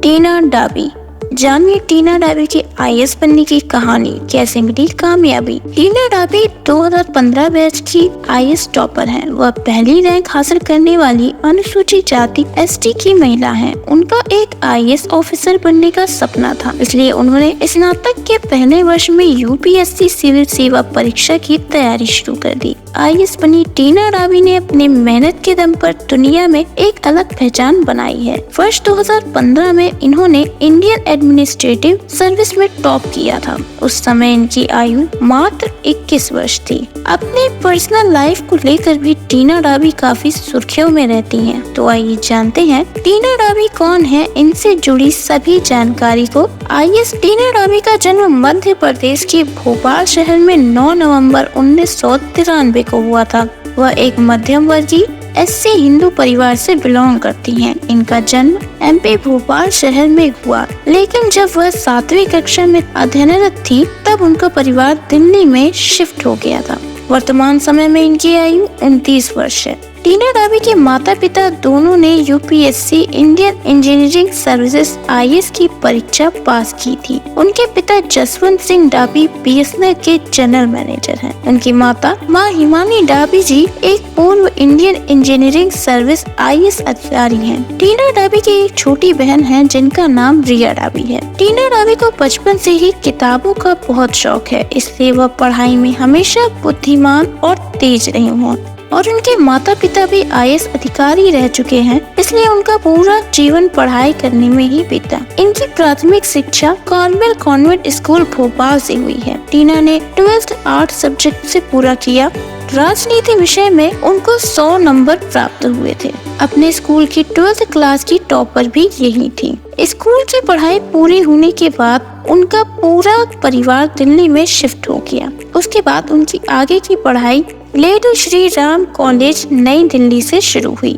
टीना डाबी। जानिए टीना डाबी की आईएएस बनने की कहानी, कैसे मिली कामयाबी। टीना डाबी 2015 बैच की आईएएस टॉपर हैं। वह पहली रैंक हासिल करने वाली अनुसूचित जाति एसटी की महिला हैं। उनका एक आईएएस ऑफिसर बनने का सपना था, इसलिए उन्होंने स्नातक के पहले वर्ष में यूपीएससी सिविल सेवा परीक्षा की तैयारी शुरू कर दी। आईएएस बनी टीना डाबी ने अपनी मेहनत के दम पर दुनिया में एक अलग पहचान बनाई है। वर्ष 2015 में इन्होंने इंडियन एडमिनिस्ट्रेटिव सर्विस में टॉप किया था। उस समय इनकी आयु मात्र 21 वर्ष थी। अपने पर्सनल लाइफ को लेकर भी टीना डाबी काफी सुर्खियों में रहती हैं। तो आइए जानते हैं टीना डाबी कौन है, इनसे जुड़ी सभी जानकारी को। आईएएस टीना डाबी का जन्म मध्य प्रदेश के भोपाल शहर में 9 नवंबर 1993 को हुआ था। वह एक मध्यम वर्गीय एससी हिंदू परिवार से बिलोंग करती हैं। इनका जन्म एमपी भोपाल शहर में हुआ, लेकिन जब वह 7वीं कक्षा में अध्ययनरत थी तब उनका परिवार दिल्ली में शिफ्ट हो गया था। वर्तमान समय में इनकी आयु 29 वर्ष है। टीना डाबी के माता पिता दोनों ने UPSC Indian engineering services IAS की परीक्षा पास की थी। उनके पिता जसवंत सिंह डाबी बीएसएनएल के जनरल मैनेजर हैं। उनकी माता मां हिमानी डाबी जी एक पूर्व इंडियन इंजीनियरिंग सर्विस आईएएस अधिकारी हैं। टीना डाबी की एक छोटी बहन है जिनका नाम रिया डाबी है। टीना डाबी को बचपन से ही किताबों का बहुत शौक है, इसलिए वह पढ़ाई में हमेशा बुद्धिमान और तेज रही हैं। और उनके माता पिता भी आईएएस अधिकारी रह चुके हैं, इसलिए उनका पूरा जीवन पढ़ाई करने में ही बीता। इनकी प्राथमिक शिक्षा कार्मेल कॉन्वेंट स्कूल भोपाल से हुई है। टीना ने 12th आर्ट सब्जेक्ट से पूरा किया। राजनीति विषय में उनको 100 नंबर प्राप्त हुए थे। अपने स्कूल की 12th क्लास की टॉपर भी यही थी। स्कूल की पढ़ाई पूरी होने के बाद उनका पूरा परिवार दिल्ली में शिफ्ट हो गया। उसके बाद उनकी आगे की पढ़ाई लेडी श्री राम कॉलेज नई दिल्ली से शुरू हुई।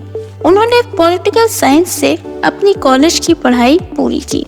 उन्होंने पॉलिटिकल साइंस से अपनी कॉलेज की पढ़ाई पूरी की।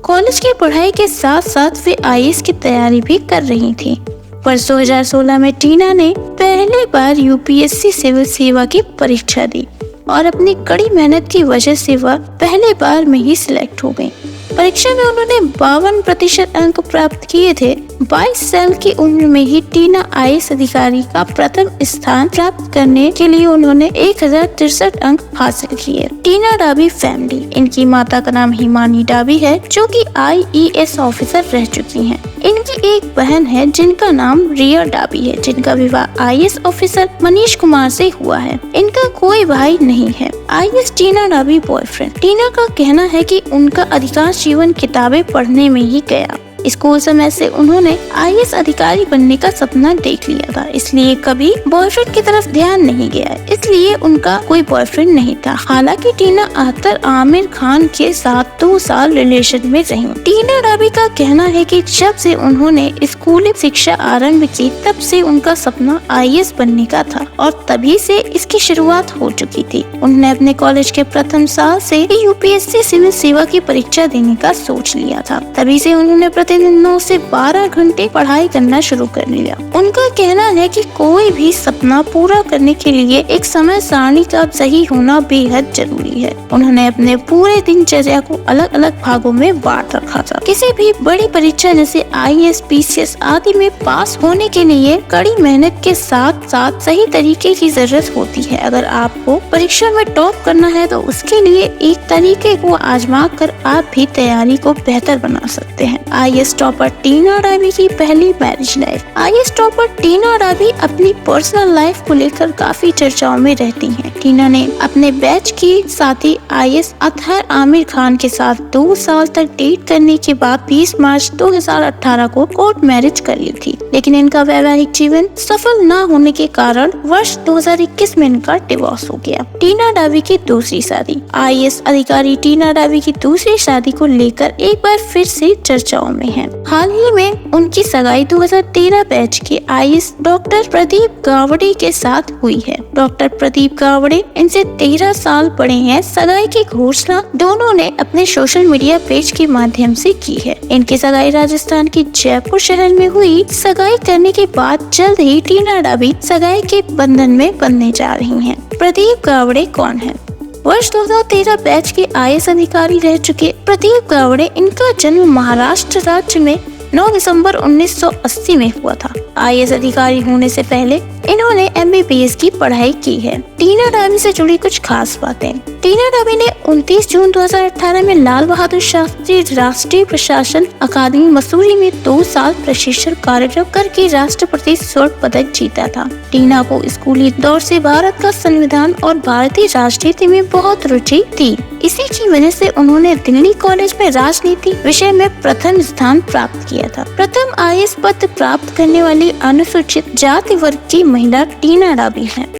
कॉलेज की पढ़ाई के साथ साथ वे आईएएस की तैयारी भी कर रही थी। वर्ष 2016 में टीना ने पहली बार यूपीएससी सिविल सेवा की परीक्षा दी और अपनी कड़ी मेहनत की वजह से वह पहले बार में ही सिलेक्ट हो गयी। परीक्षा में उन्होंने 52% अंक प्राप्त किए थे। 22 साल की उम्र में ही टीना आईएएस अधिकारी का प्रथम स्थान प्राप्त करने के लिए उन्होंने 1063 अंक हासिल किए। टीना डाबी फैमिली, इनकी माता का नाम हिमानी डाबी है जो कि आईएएस ऑफिसर रह चुकी हैं। इनकी एक बहन है जिनका नाम रिया डाबी है, जिनका विवाह आईएएस ऑफिसर मनीष कुमार से हुआ है। इनका कोई भाई नहीं है। आईएएस टीना डाबी बॉयफ्रेंड। टीना का कहना है कि उनका अधिकांश जीवन किताबें पढ़ने में ही गया। स्कूल समय से उन्होंने आईएएस अधिकारी बनने का सपना देख लिया था, इसलिए कभी बॉयफ्रेंड की तरफ ध्यान नहीं गया, इसलिए उनका कोई बॉयफ्रेंड नहीं था। हालांकि टीना अख्तर आमिर खान के साथ 2 साल रिलेशन में रही। टीना डाबी का कहना है कि जब से उन्होंने स्कूली शिक्षा आरंभ की तब से उनका सपना आईएएस बनने का था और तभी से इसकी शुरुआत हो चुकी थी। उन्होंने अपने कॉलेज के प्रथम साल से यूपीएससी सिविल सेवा की परीक्षा देने का सोच लिया था। तभी से उन्होंने प्रतिदिन 9 से 12 घंटे पढ़ाई करना शुरू कर लिया। उनका कहना है कि कोई भी सपना पूरा करने के लिए एक समय सारणी का सही होना बेहद जरूरी है। उन्होंने अपने पूरे दिनचर्या को अलग अलग भागों में बांट रखा था। किसी भी बड़ी परीक्षा जैसे आईएएस, पीसीएस आदि में पास होने के लिए कड़ी मेहनत के साथ साथ सही तरीके की जरूरत होती है। अगर आपको परीक्षा में टॉप करना है तो उसके लिए एक तरीके को आजमा कर आप भी तैयारी को बेहतर बना सकते हैं। आईएएस टॉपर टीना डाबी की पहली मैरिज लाइफ। आईएएस टॉपर टीना डाबी अपनी पर्सनल लाइफ को लेकर काफी चर्चाओं में रहती हैं। टीना ने अपने बैच की साथी आईएएस अत्तर आमिर खान के साथ 2 साल तक डेट करने के बाद 20 मार्च 2018 को कोर्ट मैरिज कर ली थी, लेकिन इनका वैवाहिक जीवन सफल न होने के कारण वर्ष 2021 में इनका डिवोर्स हो गया। टीना डाबी की दूसरी शादी। आईएएस अधिकारी टीना डाबी की दूसरी शादी को लेकर एक बार फिर से चर्चाओं में है। हाल ही में उनकी सगाई 2013 बैच के आईएएस डॉक्टर प्रदीप गावड़े के साथ हुई है। डॉक्टर प्रदीप गावड़े इनसे 13 साल बड़े हैं। सगाई की घोषणा दोनों ने अपने सोशल मीडिया पेज के माध्यम से की है। इनकी सगाई राजस्थान के जयपुर शहर में हुई। सगाई करने के बाद जल्द ही टीना डाबी सगाई के बंधन में बंधने जा रही हैं। प्रदीप गावड़े कौन है? वर्ष 2013 बैच के IAS अधिकारी रह चुके प्रदीप गावड़े, इनका जन्म महाराष्ट्र राज्य में 9 दिसंबर 1980 में हुआ था। IAS अधिकारी होने से पहले इन्होंने MBBS की पढ़ाई की है। टीना डाबी से जुड़ी कुछ खास बातें। टीना डाबी ने 29 जून 2018 में लाल बहादुर शास्त्री राष्ट्रीय प्रशासन अकादमी मसूरी में 2 साल प्रशिक्षण कार्यक्रम करके राष्ट्रपति स्वर्ण पदक जीता था। टीना को स्कूली दौर से भारत का संविधान और भारतीय राजनीति में बहुत रुचि थी। इसी की वजह से उन्होंने दिल्ली कॉलेज में राजनीति विषय में प्रथम स्थान प्राप्त किया था। प्रथम IAS पद प्राप्त करने वाली अनुसूचित जाति वर्ग की महिला टीना डाबी है।